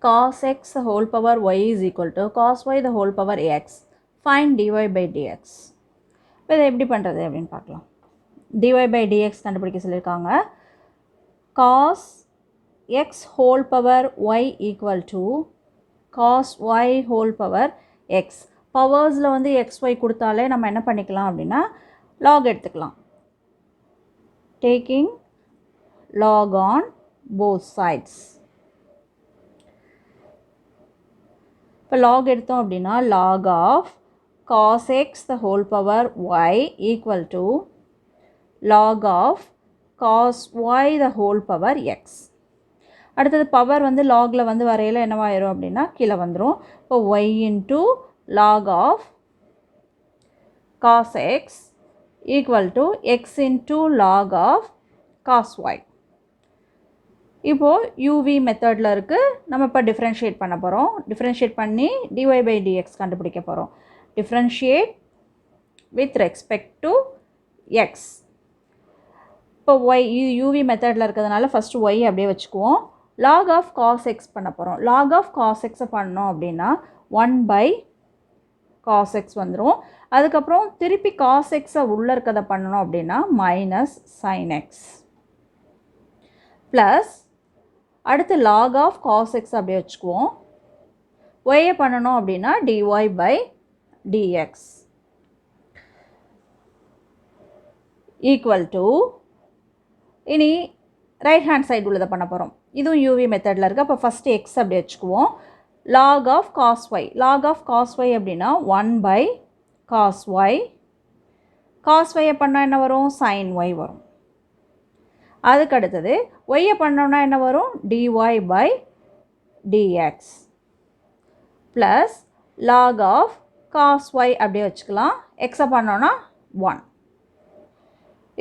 cos x the whole power y is equal to cos y the whole power x. Find dy by dx. இப்போ இதை எப்படி பண்ணுறது அப்படின்னு பார்க்கலாம். dy by dx கண்டுபிடிக்க சொல்லியிருக்காங்க. cos x whole power y equal to cos y whole power x. பவர்ஸில் வந்து xy கொடுத்தாலே நம்ம என்ன பண்ணிக்கலாம் அப்படின்னா log எடுத்துக்கலாம். taking log on both sides. இப்போ log எடுத்தோம் அப்படின்னா log of cos x the whole power y equal to log of cos y the whole power x. அடுத்தது பவர் வந்து லாகில் வந்து வரையில் என்னவாயிரும் அப்படின்னா கீழே வந்துடும். இப்போ y into log of cos x equal to x into log of cos y. இப்போது uv மெத்தடில் இருக்குது. நம்ம இப்போ டிஃப்ரென்ஷியேட் பண்ண போகிறோம். டிஃப்ரென்ஷியேட் பண்ணி dy by dx கண்டுபிடிக்க போகிறோம். Differentiate with respect to x. இப்போ y uv மெத்தடில் இருக்கிறதுனால ஃபஸ்ட்டு y அப்படியே வச்சுக்குவோம். log of cos x பண்ண போகிறோம். log of cos x பண்ணோம் அப்படின்னா 1 by cos x வந்துடும். அதுக்கப்புறம் திருப்பி cos x உள்ளே இருக்கிறத பண்ணணும் அப்படின்னா மைனஸ் sin x ப்ளஸ் அடுத்து log of cos x அப்படியே வச்சுக்குவோம். y பண்ணணும் அப்படின்னா dy by dx equal to இனி ரைட் ஹேண்ட் சைடு உள்ளதை பண்ண போகிறோம். இதுவும் யூவி மெத்தடில் இருக்குது. அப்போ ஃபஸ்ட்டு எக்ஸ் அப்படி வச்சுக்குவோம். log of cos y. log of cos y அப்படின்னா 1 by cos y. cos y பண்ணால் என்ன வரும்? sin y வரும். அதுக்கு அடுத்தது y பண்ணோன்னா என்ன வரும்? dy by dx plus log of cos y அப்படியே வச்சுக்கலாம். எக்ஸை பண்ணோன்னா 1.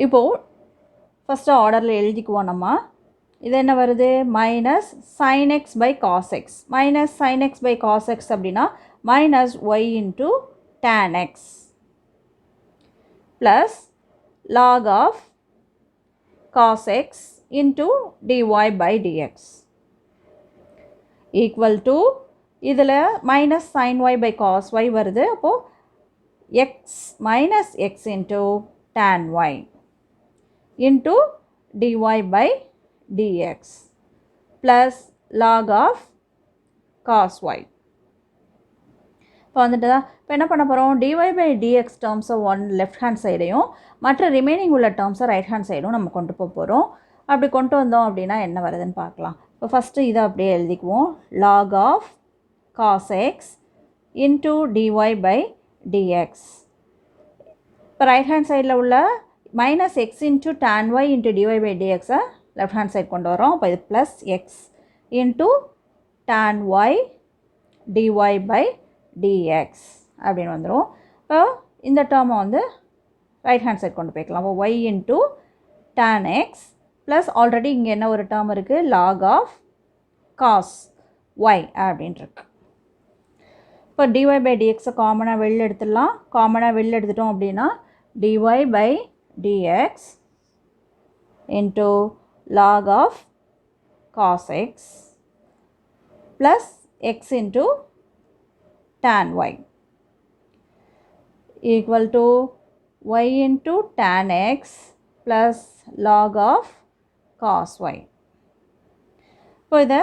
இப்போது ஃபஸ்ட்டு ஆர்டரில் எழுதிக்குவோம் நம்ம. இது என்ன வருது? Minus sin x by cos x. Minus sin x by cos x அப்படின்னா minus y into tan x plus log of cos x into dy by dx equal to இதில் minus sin y by cos y வருது. அப்போது x minus x into tan y into dy by dx plus log of cos y. இப்போ வந்துட்டு இப்போ என்ன பண்ண போகிறோம்? dy by dx டேர்ம்ஸை ஒன் லெஃப்ட் ஹேண்ட் சைடையும் மற்ற ரிமைனிங் உள்ள டேர்ம்ஸை ரைட் ஹேண்ட் சைடும் நம்ம கொண்டு போக போகிறோம். அப்படி கொண்டு வந்தோம் அப்படின்னா என்ன வருதுன்னு பார்க்கலாம். இப்போ ஃபஸ்ட்டு இதை அப்படியே எழுதிக்குவோம். log of cos x into dy by dx. இப்போ ரைட் ஹேண்ட் சைடில் உள்ள minus x into tan y into dy by dxை லெஃப்ட் ஹேண்ட் சைட் கொண்டு வரோம். அப்போ இது plus x into tan y dy by dx அப்படின்னு வந்துடும். இப்போ இந்த டேர்மை வந்து ரைட் ஹேண்ட் சைட் கொண்டு போய்க்கலாம். அப்போ y into tan x plus already இங்கே என்ன ஒரு டேர்ம் இருக்குது? log of cos y அப்படின்ட்டுருக்கு. இப்போ dy by dxை காமனாக வெளில எடுத்துடலாம். காமனாக வெளில எடுத்துட்டோம் அப்படின்னா dy by dx into log of cos x plus x into tan y equal to y into tan x plus log of cos y. இப்போ இதை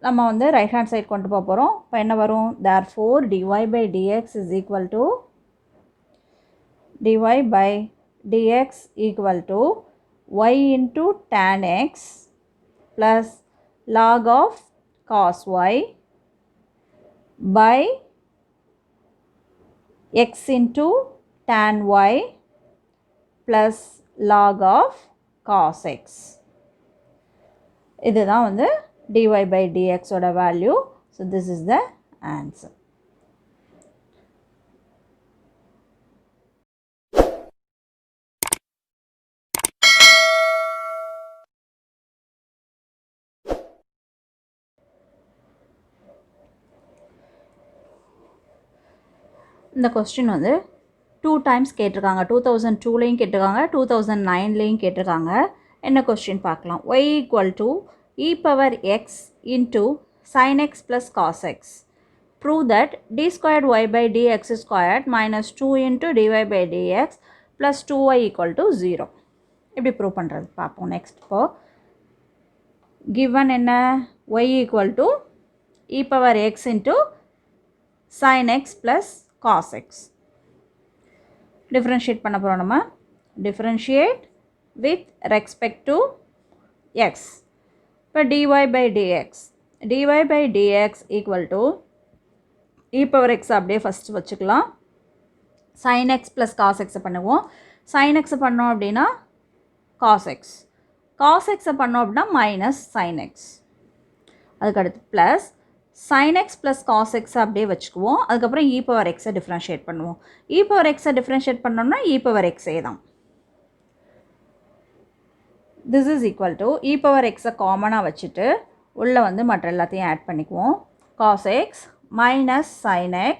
நம்ம வந்து ரைட் ஹேண்ட் சைட் கொண்டு போக போகிறோம். இப்போ என்ன வரும்? therefore dy by dx is equal to dy by dx equal to y into tan x plus log of cos y by x into tan y plus log of cos x. இதுதான் வந்து dy by dx ஓட value. So this is the answer. இந்த question வந்து 2 times கேட்டிருக்காங்க. 2002லேயும் கேட்டிருக்காங்க, 2009லேயும் கேட்டிருக்காங்க. என்ன question பார்க்கலாம். y equal to e power x into sin x plus cos x. Prove that d squared y by dx squared minus 2 into dy by dx plus 2y equal to 0. எப்படி prove பண்ணுறது பார்ப்போம். Next இப்போ given என்ன y equal to e power x into sin x plus cos x. differentiate பண்ண போகிறோம் நம்ம. differentiate with respect to x. இப்போ dy by dx equal to e power x அப்படியே ஃபஸ்ட்டு வச்சுக்கலாம். sin x plus cos x பண்ணுவோம். sin x பண்ணோம் அப்படின்னா cos x. cos x பண்ணோம் அப்படின்னா minus sin x. அதுக்கடுத்து plus sin x plus cos x அப்படியே வச்சுக்குவோம். அதுக்கப்புறம் e power x டிஃப்ரென்ஷியேட் பண்ணுவோம். e power x டிஃப்ரென்ஷியேட் பண்ணோம்னா e power x தான். this is equal to e power x காமனாக வச்சுட்டு உள்ளே வந்து மற்ற எல்லாத்தையும் ஆட் பண்ணிக்குவோம். cos x minus sin x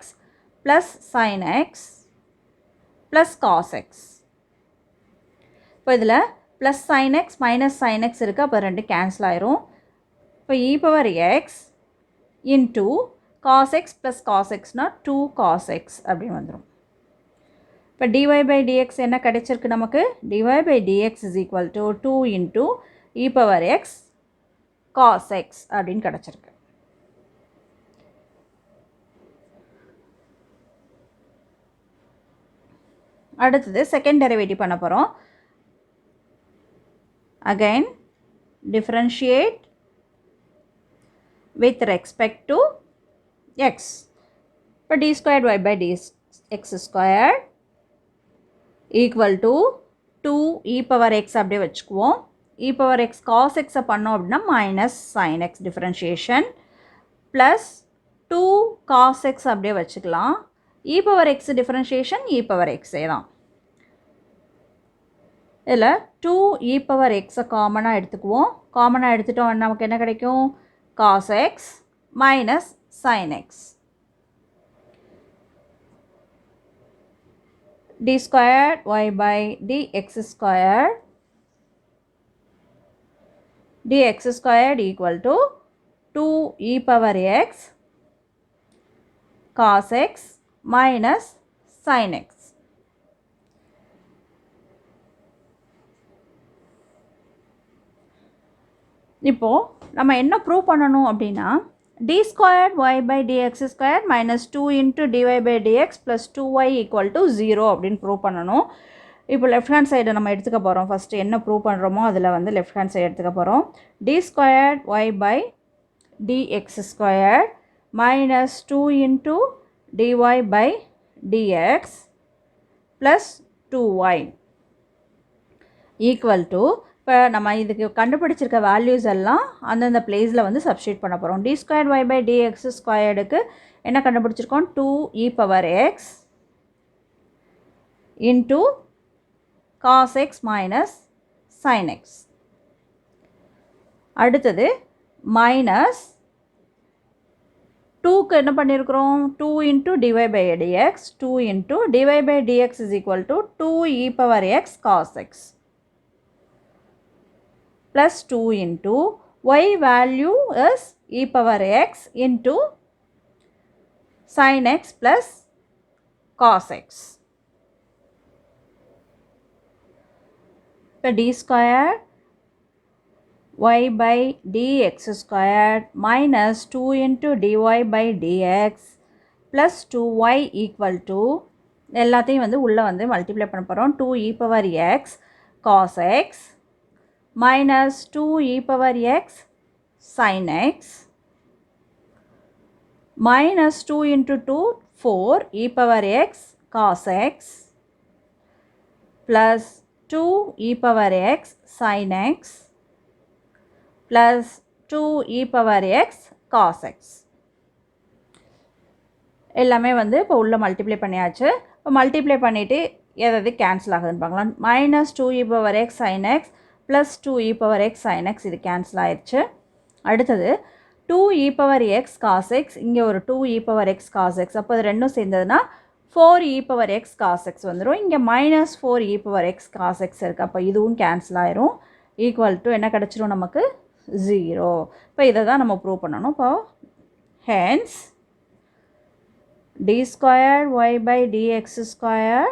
plus sin x plus cos x. இப்போ இதில் plus sin x minus sin x இருக்குது. அப்போ ரெண்டு கேன்சல் ஆயிரும். இப்போ e power x into cos x plus cos x னா 2 cos x அப்படின்னு வந்துடும். இப்போ dy by dx என்ன கிடைச்சிருக்கு நமக்கு? dy by dx is equal to 2 into e power x cos x அப்படின்னு கிடைச்சிருக்கு. அடுத்தது செகண்ட் டெரிவேட்டிவ் பண்ண போகிறோம். again differentiate with respect to x. இப்போ d squared y by dx squared equal to 2 e power x அப்படியே வச்சுக்குவோம். e power x cos x பண்ணோம் அப்படின்னா minus sin x differentiation plus 2 cos x அப்படியே வச்சுக்கலாம். e power x differentiation e power x தான். இதில் 2 e power x காமனாக எடுத்துக்குவோம். காமனாக எடுத்துட்டோம் நமக்கு என்ன கிடைக்கும்? cos x minus sin x. d squared y by dx squared equal to 2 e power x cos x minus sin x. இப்போது நம்ம என்ன ப்ரூவ் பண்ணணும் அப்படின்னா d squared y by dx squared minus 2 into dy by dx plus 2y equal to 0 அப்படின்னு prove பண்ணணும். இப்போ left hand சைடை நம்ம எடுத்துக்க போகிறோம். ஃபஸ்ட்டு என்ன ப்ரூவ் பண்ணுறோமோ அதில் வந்து லெஃப்ட் ஹேண்ட் சைடு எடுத்துக்க போகிறோம். d squared y by dx squared minus 2 into dy by dx plus 2y equal to இப்போ நம்ம இதுக்கு கண்டுபிடிச்சிருக்க வேல்யூஸ் எல்லாம் அந்தந்த பிளேஸில் வந்து சப்ஸ்டியூட் பண்ண போகிறோம். d squared y by dx ஸ்கொயர்டுக்கு என்ன கண்டுபிடிச்சிருக்கோம்? 2 e power x into cos x minus sin x. அடுத்தது மைனஸ் 2க்கு என்ன பண்ணியிருக்கிறோம்? 2 into dy by dx 2 into dy by dx is equal to 2 e power x cos x plus 2 into y value is e power x into sin x plus cos x. இப்போ d squared y by dx squared minus 2 into dy by dx plus 2y equal to எல்லாத்தையும் வந்து உள்ளே வந்து multiply பண்ண போகிறோம். 2 e power x cos x minus 2 e power x sin x minus 2 into 2 4 e power x cos x plus 2 e power x sin x plus 2 e power x cos x. எல்லாமே வந்து இப்போ உள்ள multiply பண்ணியாச்சு. இப்போ multiply பண்ணிவிட்டு எதாவது cancel ஆகுதுன்னு பார்க்கலாம். Minus 2 e power x sin x plus 2 e power x sin x இது கேன்சல் ஆயிடுச்சு. அடுத்தது 2 e power x cos x, இங்கே ஒரு 2 e power x cos x, அப்போ அது ரெண்டும் சேர்ந்ததுன்னா 4 e power x cos x வந்துடும். இங்கே minus 4 e power x cos x இருக்குது. அப்போ இதுவும் கேன்சல் ஆயிரும். ஈக்குவல் டு என்ன கிடச்சிரும் நமக்கு? 0. இப்போ இதை தான் நம்ம ப்ரூவ் பண்ணணும். இப்போ hence d square y by dx square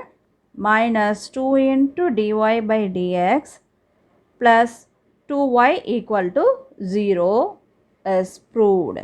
minus 2 into dy by dx plus 2y equal to 0 is proved.